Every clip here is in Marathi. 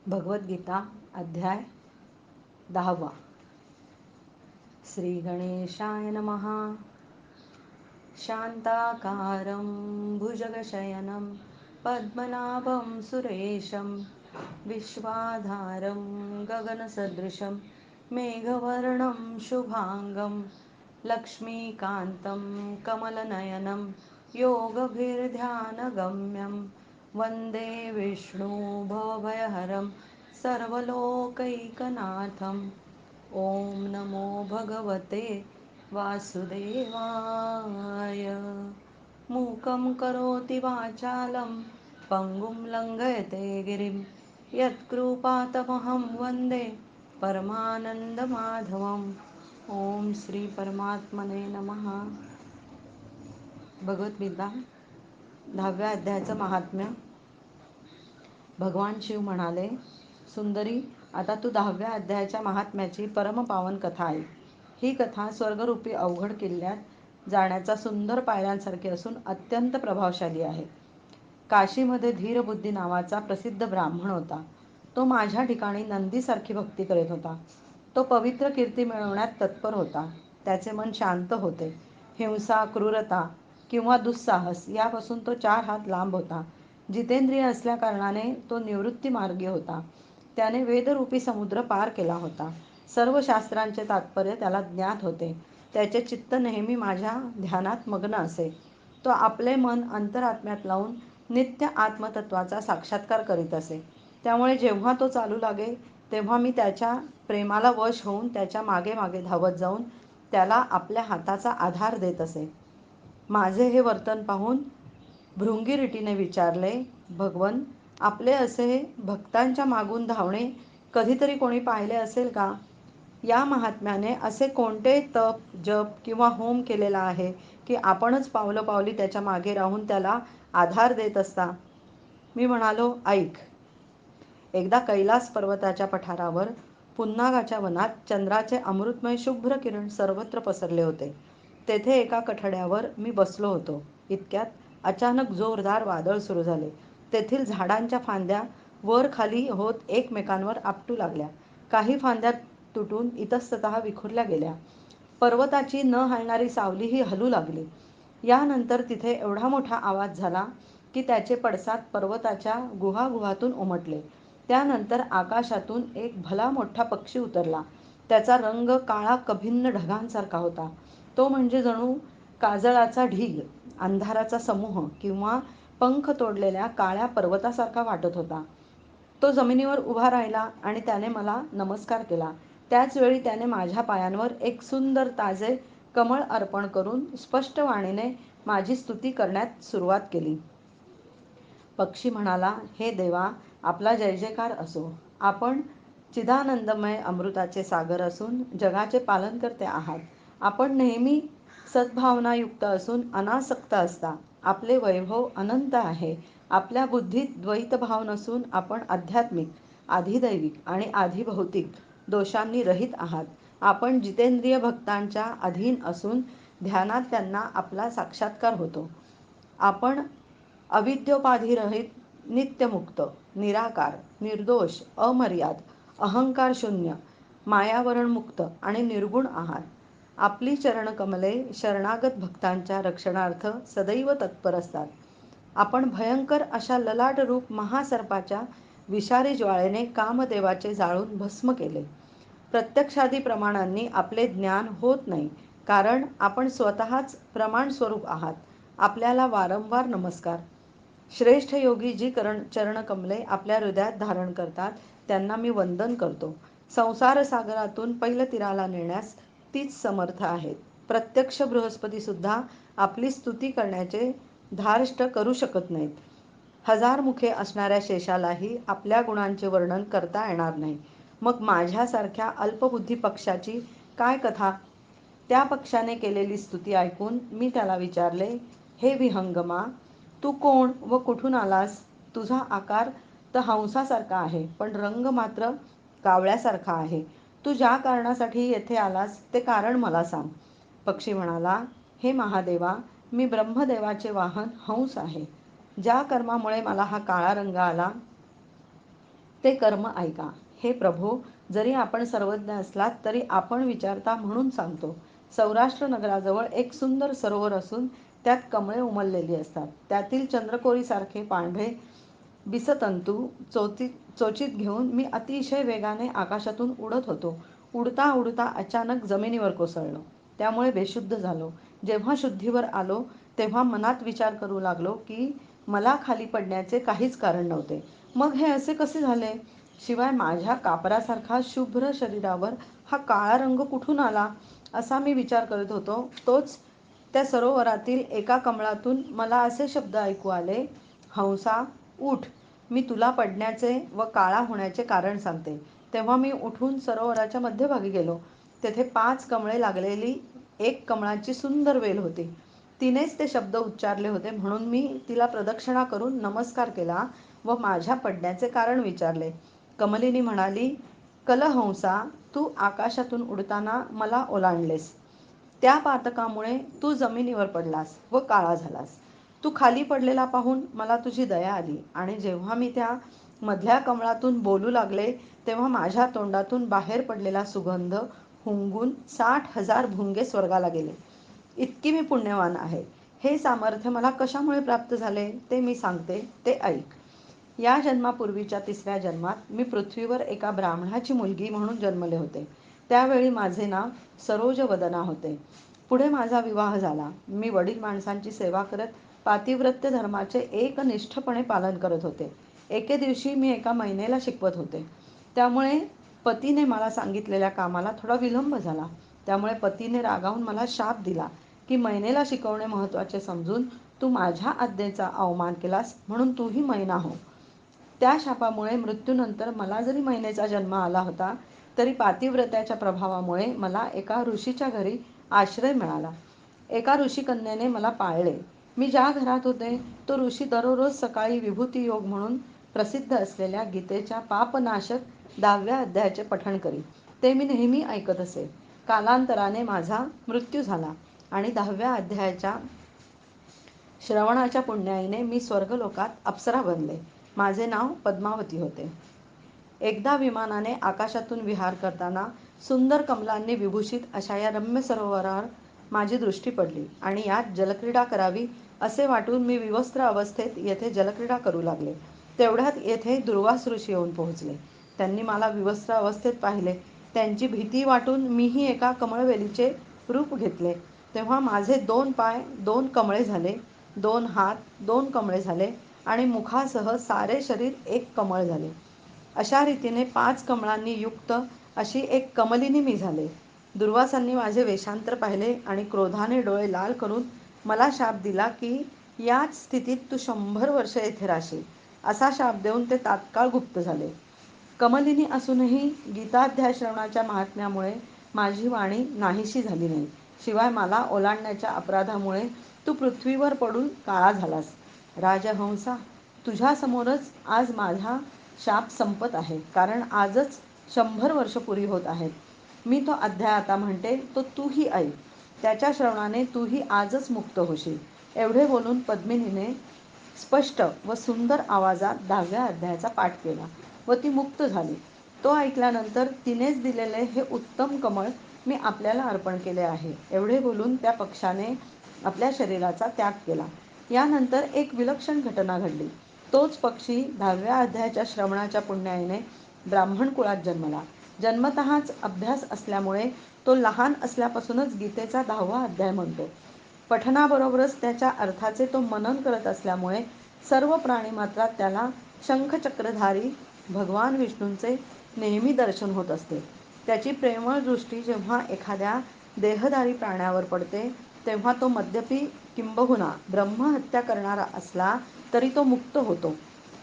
भगवद्गीता अध्याय 10. श्री गणेशाय नमः. शांताकारं भुजगशयनं पद्मनाभं सुरेशं विश्वाधारं गगनसदृशं मेघवर्णं शुभांगं लक्ष्मीकान्तं कमलनयनं योगभिर्ध्यानगम्यं वन्दे विष्णु भवभयहरं सर्वलोकैकनाथम्. ओम नमो भगवते वासुदेवाय. मूकं करोति वाचालं पंगुं लंघयते गिरिं यत्कृपातमहं वन्दे परमानंदमाधवम्. ओम श्री परमात्मने नमः. भगवद्गीता 10व्या अध्यायाचं महात्म्य. भगवान शिव म्हणाले, सुंदरी, आता तू 10व्या अध्यायाच्या महात्म्याची परमपावन कथा ऐक. ही कथा स्वर्गरूपी अवघड किल्ल्यात जाण्याचा सुंदर पायऱ्यांसारखी असून अत्यंत प्रभावशाली आहे. काशीमध्ये धीरबुद्धी नावाचा प्रसिद्ध ब्राह्मण होता. तो माझ्या ठिकाणी नंदीसारखी भक्ती करीत होता. तो पवित्र कीर्ती मिळवण्यात तत्पर होता. त्याचे मन शांत होते. हिंसा, क्रूरता किंवा दुस्साहस यापासून तो 4 हात लांब होता. जितेंद्रिय असल्याकारणाने तो निवृत्ती मार्गी होता. त्याने वेदरूपी समुद्र पार केला होता. सर्व शास्त्रांचे तात्पर्य त्याला ज्ञात होते. त्याचे चित्त नेहमी माझ्या ध्यानात मग्न असे. तो आपले मन अंतरात्म्यात लावून नित्य आत्मतत्वाचा साक्षात्कार करीत असे. त्यामुळे जेव्हा तो चालू लागे तेव्हा मी त्याच्या प्रेमाला वश होऊन त्याच्या मागे मागे धावत जाऊन त्याला आपल्या हाताचा आधार देत असे. माझे हे वर्तन पाहून भृंगीरटीने विचारले, भगवन, आपले असे भक्तांच्या मागून धावणे कधीतरी कोणी पाहिले असेल का? या महात्म्याने असे कोणते तप, जप किंवा होम केलेला आहे की आपणच पावलोपावली त्याच्या मागे राहून त्याला आधार देत असता? मी म्हणालो, ऐक. एकदा कैलास पर्वताच्या पठारावर पुन्नागाच्या वनात चंद्राचे अमृतमय शुभ्र किरण सर्वत्र पसरले होते. तेथे एका कठड्यावर मी बसलो होतो. इतक्यात अचानक जोरदार वादळ सुरू झाले. तेथील झाडांच्या फांद्या वर खाली होत एकमेकांवर आपटू लागल्या. काही फांद्या तुटून इतस्ततः विखुरल्या गेल्या. पर्वताची न हलणारी सावलीही हलू लागली. यानंतर तिथे एवढा मोठा आवाज झाला की त्याचे पडसाद पर्वताच्या गुहागुहातून उमटले. त्यानंतर आकाशातून एक भला मोठा पक्षी उतरला. त्याचा रंग काळा कभिन्न ढगांसारखा होता. तो म्हणजे जणू काजळाचा ढीग, अंधाराचा समूह किंवा पंख तोडलेल्या काळ्या पर्वतासारखा वाटत होता. तो जमिनीवर उभा राहिला आणि त्याने मला नमस्कार केला. त्याच वेळी त्याने माझ्या पायांवर एक सुंदर ताजे कमळ अर्पण करून स्पष्ट वाणीने माझी स्तुती करण्यात सुरुवात केली. पक्षी म्हणाला, हे देवा, आपला जय जयकार असो. आपण चिदानंदमय अमृताचे सागर असून जगाचे पालनकर्ते आहात. आपण नेहमी सद्भावनायुक्त असून अनासक्त असता. आपले वैभव अनंत आहे. आपल्या बुद्धीत द्वैतभाव नसून आपण आध्यात्मिक, आधिदैविक आणि आधिभौतिक दोषांनी रहित आहात. आपण जितेंद्रिय भक्तांच्या अधीन असून ध्यानात त्यांना आपला साक्षात्कार होतो. आपण अविद्योपाधिरहित, नित्यमुक्त, निराकार, निर्दोष, अमर्याद, अहंकार शून्य, मायावरण मुक्त आणि निर्गुण आहात. आपली चरणकमले शरणागत भक्तांच्या रक्षणार्थ सदैव तत्पर असतात. आपण भयंकर अशा ललाट रूप महासर्पाच्या विषारी ज्वाळेने कामदेवाचे जाळून भस्म केले. प्रत्यक्षादी प्रमाणांनी आपले ज्ञान होत नाही, कारण आपण स्वतःच प्रमाण स्वरूप आहात. आपल्याला वारंवार नमस्कार. श्रेष्ठ योगी जी चरणकमले आपल्या हृदयात धारण करतात त्यांना मी वंदन करतो. संसार सागरातून पैलतीराला नेण्यास तीच समर्थ आहेत. प्रत्यक्ष बृहस्पती सुद्धा आपली स्तुती करण्याचे धार्ष्ट करू शकत नाहीत. 1000 मुखे असणाऱ्या शेषालाही आपल्या गुणांचे वर्णन करता येणार नाही. मग माझ्यासारख्या अल्पबुद्धी पक्षाची काय कथा? त्या पक्षाने केलेली स्तुती ऐकून मी त्याला विचारले, हे विहंगमा, तू कोण व कुठून आलास? तुझा आकार तर हंसासारखा आहे, पण रंग मात्र कावळ्यासारखा आहे. तू ज्या कारणासाठी येथे आलास ते कारण मला सांग. पक्षी म्हणाला, हे महादेवा, मी ब्रह्मदेवाचे वाहन हंस आहे. ज्या कर्मामुळे मला हा काळा रंग आला ते कर्म ऐका. हे प्रभो, जरी आपण सर्वज्ञ असलात तरी आपण विचारता म्हणून सांगतो. सौराष्ट्र नगराजवळ एक सुंदर सरोवर असून त्यात कमळे उमललेली असतात. त्यातील चंद्रकोरीसारखे पांढरे बिसतंतू चोचीत घेऊन मी अतिशय वेगाने आकाशातून उडत होतो. उडता उडता अचानक जमिनीवर कोसळलो. त्यामुळे बेशुद्ध झालो. जेव्हा शुद्धीवर आलो तेव्हा मनात विचार करू लागलो की मला खाली पडण्याचे काहीच कारण नव्हते. मग हे असे कसे झाले? शिवाय माझ्या कापरासारखा शुभ्र शरीरावर हा काळा रंग कुठून आला? असा मी विचार करत होतो. तोच त्या सरोवरातील एका कमळातून मला असे शब्द ऐकू आले, हंसा, उठ. मी तुला पडण्याचे व काळा होण्याचे कारण सांगते. तेव्हा मी उठून सरोवराच्या मध्यभागी गेलो. तेथे 5 कमळे लागलेली एक कमळाची सुंदर वेल होती. तिनेच ते शब्द उच्चारले होते म्हणून मी तिला प्रदक्षिणा करून नमस्कार केला व माझ्या पडण्याचे कारण विचारले. कमलिनी म्हणाली, कलहंसा, तू आकाशातून उडताना मला ओलांडलेस. त्या पातकामुळे तू जमिनीवर पडलास व काळा झालास. तू खाली पडलेला पाहून मला तुझी दया आली आणि जेव्हा मी त्या मधल्या कमळातून बोलू लागले तेव्हा माझ्या तोंडातून बाहेर पडलेला सुगंध हुंगून 60,000 भुंगे स्वर्गाला गेले. इतकी मी पुण्यवान आहे. हे सामर्थ्य मला कशामुळे प्राप्त झाले ते मी सांगते, ते ऐक. या जन्मापूर्वीच्या 3ऱ्या जन्मात मी पृथ्वीवर एका ब्राह्मणाची मुलगी म्हणून जन्मले होते. त्यावेळी माझे नाव सरोजवदना होते. पुढे माझा विवाह झाला. मी वडील माणसांची सेवा करत पातिव्रत्य धर्माचे एकनिष्ठपणे पालन करत होते. एके दिवशी मी एका मैनेला शिकवत होते. त्यामुळे पतीने मला सांगितलेल्या कामाला थोडा विलंब झाला. त्यामुळे पतीने रागावून मला शाप दिला की मैनेला शिकवणे महत्त्वाचे समजून तू माझ्या आज्ञेचा अवमान केलास म्हणून तूही मैना हो. त्या शापामुळे मृत्यूनंतर मला जरी मैनेचा जन्म आला होता तरी पातिव्रत्याच्या प्रभावामुळे मला एका ऋषीच्या घरी आश्रय मिळाला. एका ऋषिकन्येने मला पाळले. मी ज्या घरात होते तो ऋषी दररोज सकाळी विभूती योग म्हणून प्रसिद्ध असलेल्या गीतेच्या पापनाशक 10व्या अध्यायाचे पठण करी. ते मी नेहमी ऐकत असे. कालांतराने माझा मृत्यू झाला आणि 10व्या अध्यायाच्या श्रवणाच्या पुण्याईने मी स्वर्गलोकात अप्सरा बनले. माझे नाव पद्मावती होते. एकदा विमानाने आकाशातून विहार करताना सुंदर कमलांनी विभूषित अशा या रम्य सरोवरावर माझी दृष्टी पडली आणि यात जलक्रीडा करावी असे वाटून मी विवस्त्र अवस्थेत येथे जलक्रीडा करू लागले. तेवढ्यात येथे दुर्वास ऋषी येऊन पोहोचले. त्यांनी मला विवस्त्र अवस्थेत पाहिले. त्यांची भीती वाटून मीही एका कमळवेलीचे रूप घेतले. तेव्हा माझे 2 पाय 2 कमळे झाले, 2 हात 2 कमळे झाले आणि मुखासह सारे शरीर एक कमळ झाले. अशा रीतीने 5 कमळांनी युक्त अशी एक कमलिनी मी झाले. दुर्वासांनी माझे वेषांतर पाहिले आणि क्रोधाने डोळे लाल करून मला शाप दिला की याच स्थितीत तू 100 वर्ष येथे राहशील. असा शाप देऊन ते तात्काळ गुप्त झाले. कमलिनी असूनही गीताध्याय श्रवणाच्या महात्म्यामुळे माझी वाणी नाहीशी झाली नाही. शिवाय मला ओलांडण्याच्या अपराधामुळे तू पृथ्वीवर पडून काळा झालास. राजहंसा, तुझ्यासमोरच आज माझा शाप संपत आहे, कारण आजच 100 वर्ष पुरी होत आहेत. मी तो अध्याय आता म्हणते तो तूही ऐक. त्याच्या श्रवणाने तूही आजच मुक्त होशील. एवढे बोलून पद्मिनीने स्पष्ट व सुंदर आवाजात 10व्या अध्यायाचा पाठ केला व ती मुक्त झाली. तो ऐकल्यानंतर तिनेच दिलेले हे उत्तम कमळ मी आपल्याला अर्पण केले आहे. एवढे बोलून त्या पक्षाने आपल्या शरीराचा त्याग केला. यानंतर एक विलक्षण घटना घडली. तोच पक्षी 10व्या अध्यायाच्या श्रवणाच्या पुण्याईने ब्राह्मण कुळात जन्मला. जन्मतःच अभ्यास असल्यामुळे तो लहान असल्यापासूनच गीतेचा 10वा अध्याय म्हणतो. पठणाबरोबरच त्याच्या अर्थाचे तो मनन करत असल्यामुळे सर्व प्राणीमात्रात त्याला शंखचक्रधारी भगवान विष्णूंचे नेहमी दर्शन होत असते. त्याची प्रेमळ दृष्टी जेव्हा एखाद्या देहधारी प्राण्यावर पडते तेव्हा तो मद्यपी किंबहुना ब्रह्महत्या करणारा असला तरी तो मुक्त होतो.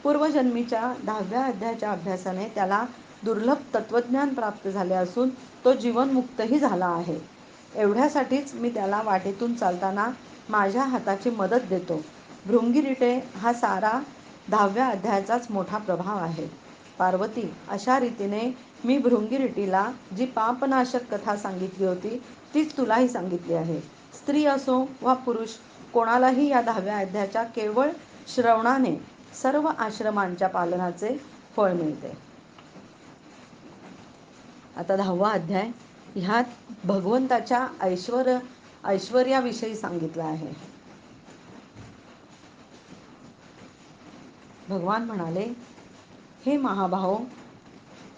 पूर्वजन्मीच्या 10व्या अध्यायाच्या अभ्यासाने त्याला दुर्लभ तत्त्वज्ञान प्राप्त झाले असून तो जीवनमुक्तही झाला आहे. एवढ्यासाठीच मी त्याला वाटेतून चालताना माझ्या हाताची मदत देतो. भृंगीरिटे हा सारा 10व्या अध्यायाचाच मोठा प्रभाव आहे. पार्वती, अशा रीतीने मी भृंगीरिटीला जी पापनाशक कथा सांगितली होती तीच तुलाही सांगितली आहे. स्त्री असो वा पुरुष, कोणालाही या 10व्या अध्यायाच्या केवळ श्रवणाने सर्व आश्रमांच्या पालनाचे फळ मिळते. आता 10वा अध्याय ह्यात भगवंताच्या ऐश्वर्याविषयी सांगितलं आहे. भगवान म्हणाले, हे महाभाहो,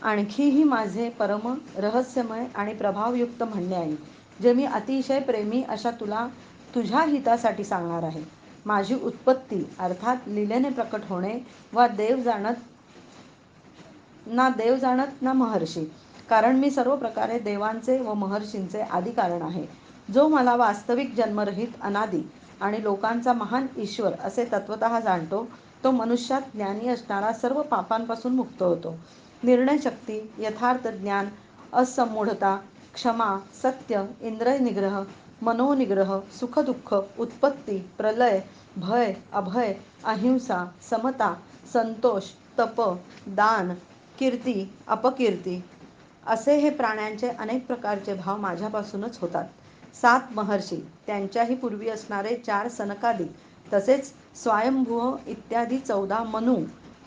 आणखीही माझे परम रहस्यमय आणि प्रभावयुक्त म्हणणे आहे, जे मी अतिशय प्रेमी अशा तुला तुझ्या हितासाठी सांगणार आहे. माझी उत्पत्ती अर्थात लीलेने प्रकट होणे वा देव जाणत ना महर्षी, कारण मी सर्व प्रकारे देवांचे व महर्षींचे आदी कारण आहे. जो मला वास्तविक जन्मरहित अनादी आणि लोकांचा महान ईश्वर असे तत्वतः जाणतो, तो मनुष्यात ज्ञानी असणारा सर्व पापांपासून मुक्त होतो. निर्णयशक्ती, यथार्थ ज्ञान, असंमूढता, क्षमा, सत्य, इंद्रिय निग्रह, मनोनिग्रह, सुखदुःख, उत्पत्ती, प्रलय, भय, अभय, अहिंसा, समता, संतोष, तप, दान, कीर्ती, अपकीर्ती असे हे प्राण्यांचे अनेक प्रकारचे भाव माझ्यापासूनच होतात. 7 महर्षी, त्यांच्याही पूर्वी असणारे 4 सनकादी, तसेच स्वयंभुव इत्यादी 14 मनु,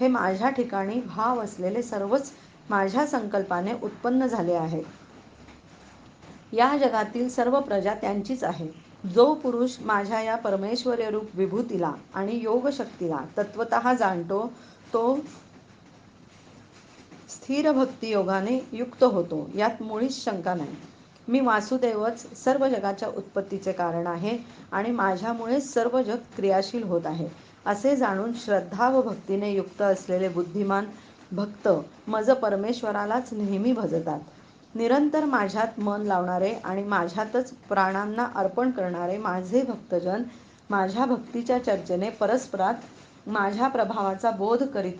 हे माझ्या ठिकाणी भाव असलेले सर्वच माझ्या संकल्पाने उत्पन्न झाले आहेत. या जगातील सर्व प्रजा त्यांचीच आहे. जो पुरुष माझ्या या परमेश्वरी रूप विभूतीला आणि योग शक्तीला तत्वतः जाणतो, तो स्थिर भक्ती योगाने युक्त होतो, यात मुळीच शंका नाही. मी वासुदेवच सर्व जगाच्या उत्पत्तीचे कारण आहे आणि माझ्यामुळेच सर्व जग क्रियाशील होत आहे, असे जाणून श्रद्धा व भक्तीने युक्त असलेले बुद्धिमान भक्त मज परमेश्वरालाच नेहमी भजतात. निरंतर माझ्यात मन लावणारे आणि माझ्यातच प्राणांना अर्पण करणारे माझे भक्तजन माझ्या भक्तीच्या चर्चेने परस्परात माझ्या प्रभावाचा बोध करीत,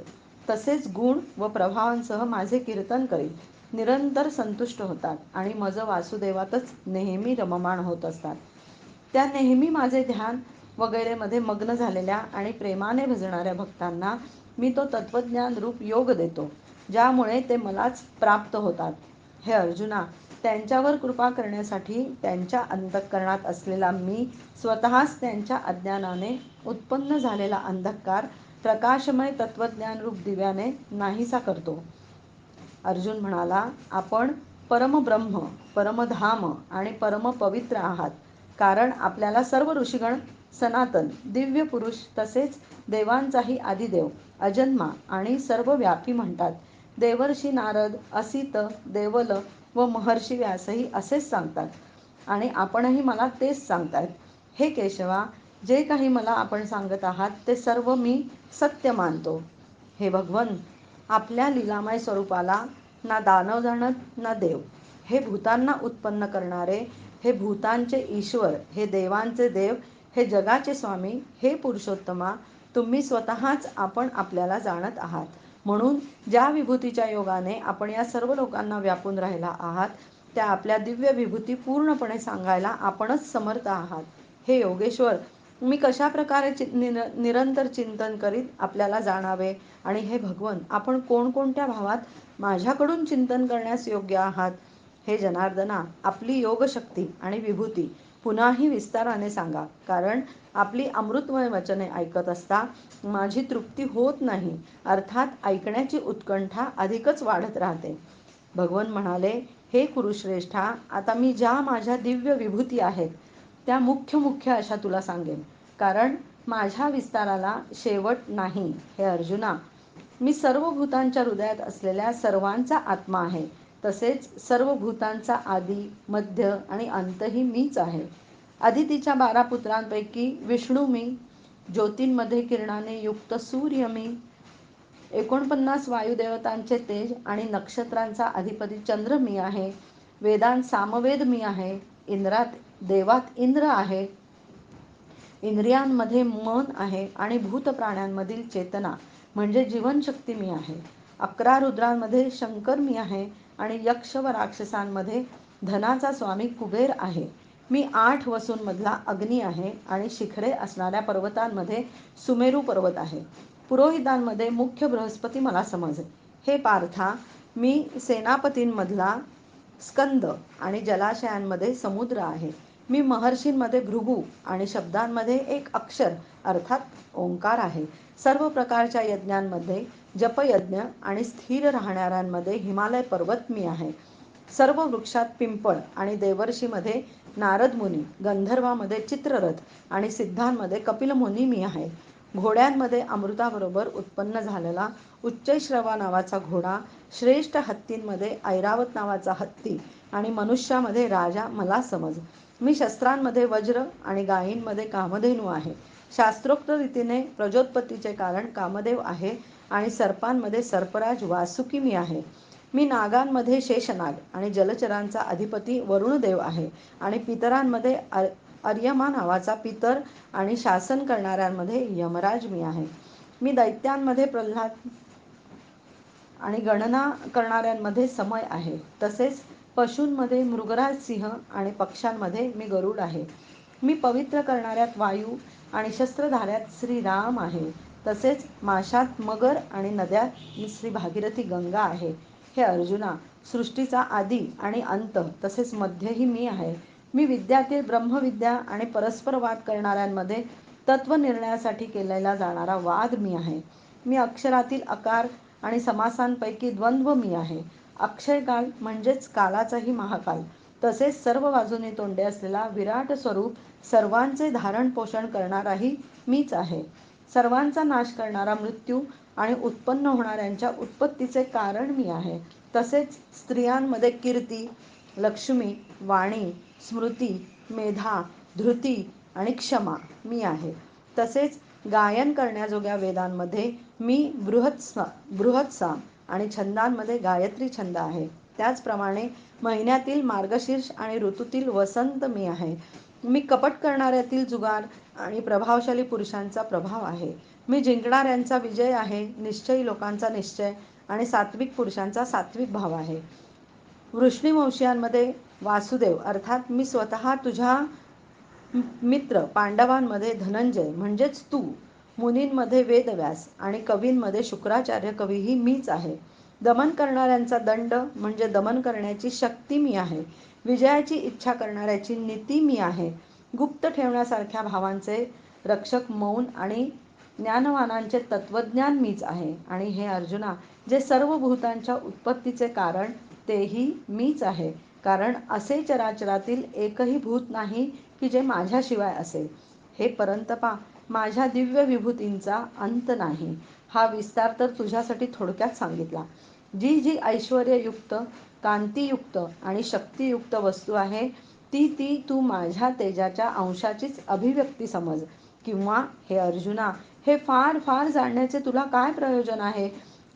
तसेच गुण व प्रभावांसह माझे कीर्तन करीत निरंतर संतुष्ट होतात आणि मज वासुदेवातच नेहमी रममाण होत असतात. त्या नेहमी माझे ध्यान वगैरेमध्ये मग्न झालेल्या आणि प्रेमाने भजणाऱ्या भक्तांना मी तो तत्वज्ञान रूप योग देतो, ज्यामुळे ते मलाच प्राप्त होतात. हे अर्जुना, त्यांच्यावर कृपा करण्यासाठी त्यांच्या अंतःकरणात असलेला मी स्वतःच त्यांच्या अज्ञानाने उत्पन्न झालेला अंधकार प्रकाशमय तत्वज्ञान रूप दिव्याने नाहीसा करतो. अर्जुन म्हणाला, आपण परमब्रह्म, परमधाम आणि परमपवित्र आहात, कारण आपल्याला सर्व ऋषीगण सनातन, दिव्य पुरुष तसेच देवांचाही आदिदेव, अजन्मा आणि सर्वव्यापी म्हणतात. देवर्षी नारद, असित, देवल व महर्षी व्यासही असेच सांगतात आणि आपणही मला तेच सांगतायत. हे केशवा, जे काही मला आपण सांगत आहात ते सर्व मी सत्य मानतो. हे भगवन, आपल्या लीलामय स्वरूपाला ना दानव जाणत ना देव. हे भूतांना उत्पन्न करणारे, हे भूतांचे ईश्वर, हे देवांचे देव, हे जगाचे स्वामी, हे पुरुषोत्तमा, तुम्ही स्वतःच आपण आपल्याला जाणत आहात. म्हणून ज्या विभूतीच्या योगाने आपण या सर्व लोकांना व्यापून राहिला आहात, त्या आपल्या दिव्य विभूती पूर्णपणे सांगायला आपणच समर्थ आहात. हे योगेश्वर, मी कशा प्रकारे निरंतर चिंतन करीत आपल्याला जाणावे, आणि हे भगवन, आपण कोणकोणत्या भावात माझ्याकडून चिंतन करण्यास योग्य आहात. हे जनार्दना, आपली योगशक्ती आणि विभूती पुन्हाही विस्ताराने सांगा, कारण आपली अमृतमय वचने ऐकत असता माझी तृप्ती होत नाही, अर्थात ऐकण्याची उत्कंठा अधिकच वाढत राहते. भगवन म्हणाले, हे कुरुश्रेष्ठा, आता मी ज्या माझ्या दिव्य विभूती आहेत त्या मुख्य अशा तुला सांगेन, कारण माझ्या विस्ताराला शेवट नाही. हे अर्जुना, मी सर्व भूतांच्या हृदयात असलेल्या सर्वांचा आत्मा आहे, तसेच सर्व भूतांचा आदी, मध्य आणि अंतही मीच आहे. अदितीच्या 12 पुत्रांपैकी विष्णू मी, ज्योतींमध्ये किरणाने युक्त सूर्य मी, 49 वायुदेवतांचे तेज आणि नक्षत्रांचा अधिपती चंद्र मी आहे. वेदांत सामवेद मी आहे. देवात इंद्र आहे. इंद्रियांमध्ये मन आहे आणि भूतप्राण्यांमधील चेतना म्हणजे जीवनशक्ती मी आहे. 11 रुद्रांमध्ये शंकर मी आहे आणि यक्ष व राक्षसांमध्ये धनाचा स्वामी कुबेर आहे. मी 8 वसूंमधला अग्नी आहे आणि शिखरे असणाऱ्या पर्वतांमध्ये सुमेरू पर्वत आहे. पुरोहितांमध्ये मुख्य बृहस्पती मला समज. हे पार्था, मी सेनापतींमधला स्कंद आणि जलाशयांमध्ये समुद्र आहे. मी महर्षींमध्ये भृगू आणि शब्दांमध्ये एक अक्षर अर्थात ओंकार आहे. सर्व प्रकारच्या यज्ञांमध्ये जपयज्ञ आणि स्थिर राहणाऱ्यांमध्ये हिमालय पर्वत मी आहे. सर्व वृक्षात पिंपळ आणि देवर्षीमध्ये नारद मुनी, गंधर्वामध्ये चित्ररथ आणि सिद्धांमध्ये कपिल मुनी मी आहे. घोड्यांमध्ये अमृताबरोबर उत्पन्न झालेला उच्चैश्रवा नावाचा घोडा, श्रेष्ठ हत्तींमध्ये ऐरावत नावाचा हत्ती आणि मनुष्यामध्ये राजा मला समज. मी शस्त्रांमध्ये वज्र आणि गायींमध्ये कामधेनू आहे. शास्त्रोक्त रीतीने प्रजोत्पत्तीचे कारण कामदेव आहे आणि सर्पांमध्ये सर्पराज वासुकी मी आहे. मी नागांमध्ये शेषनाग आणि जलचरांचा अधिपती वरुणदेव आहे आणि पितरांमध्ये अर्यमा नावाचा पितर आणि शासन करणाऱ्यांमध्ये यमराज मी आहे. मी दैत्यांमध्ये प्रल्हाद आणि गणना करणाऱ्यांमध्ये समय आहे. तसेच पशूंमध्ये मृगराज सिंह आणि पक्ष्यांमध्ये मी गरुड आहे. मी पवित्र करणाऱ्यात वायू आणि शस्त्रधाऱ्यात श्रीराम आहे. तसेच माशात मगर आणि नद्यात मी श्री भागीरथी गंगा आहे. हे अर्जुना, सृष्टीचा आदी आणि अंत तसेच मध्यही मी आहे. मी विद्यातील ब्रह्मविद्या आणि परस्पर वाद करणाऱ्यांमध्ये तत्वनिर्णयासाठी केलेला जाणारा वाद मी आहे. मी अक्षरातील अकार आणि समासांपैकी द्वंद्व मी आहे. अक्षयकाल म्हणजेच कालाचाही महाकाल तसेच सर्व बाजूने तोंडे असलेला विराट स्वरूप सर्वांचे धारण पोषण करणाराही मीच आहे. सर्वांचा नाश करणारा मृत्यू आणि उत्पन्न होणाऱ्यांच्या उत्पत्तीचे कारण मी आहे. तसेच स्त्रियांमध्ये कीर्ती, लक्ष्मी, वाणी, स्मृती, मेधा, धृती आणि क्षमा मी आहे. तसेच गायन करण्याजोग्या वेदांमध्ये मी बृहत्साम आणि छंदांमध्ये गायत्री छंद आहे. त्याचप्रमाणे महिन्यातील मार्गशीर्ष आणि ऋतूतील वसंत मी आहे. मी कपट करणाऱ्यातील जुगार आणि प्रभावशाली पुरुषांचा प्रभाव आहे. मी जिंकणाऱ्यांचा विजय आहे, निश्चयी लोकांचा निश्चय आणि सात्विक पुरुषांचा सात्विक भाव आहे. वृष्णीवंशीयांमध्ये वासुदेव अर्थात मी स्वतः तुझ्या मित्र पांडवांमध्ये धनंजय म्हणजेच तू, मुनींमध्ये वेदव्यास आणि कवींमध्ये शुक्राचार्य कवीही मीच आहे. दमन करणाऱ्यांचा दंड म्हणजे दमन करण्याची शक्ती मी आहे. विजयाची इच्छा करणाऱ्याची नीती मी आहे. गुप्त ठेवण्यासारख्या भावांचे रक्षक मौन आणि ज्ञानवानांचे तत्वज्ञान मीच आहे. आणि हे अर्जुना, जे सर्व भूतांच्या उत्पत्तीचे कारण तेही मीच आहे. कारण असे चराचरातील एकही भूत नाही की जे माझ्याशिवाय असेल. हे परंतपा, माझ्या दिव्य विभूतींचा अंत नाही. हा विस्तार तर तुझ्यासाठी थोडक्यात सांगितला. जी जी ऐश्वर्ययुक्त, कांतीयुक्त आणि शक्तियुक्त वस्तू आहे ती तू माझ्या तेजाच्या अंशाचीच अभिव्यक्ती समज. किंवा हे अर्जुना, हे फार फार जाणण्याचे तुला काय प्रयोजन आहे?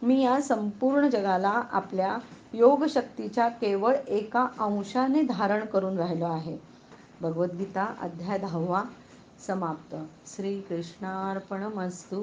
मी या संपूर्ण जगाला आपल्या योगशक्तीच्या केवळ एका अंशाने धारण करून राहिलो आहे. भगवद्गीता अध्याय 10 समाप्त. श्रीकृष्णार्पणमस्तु.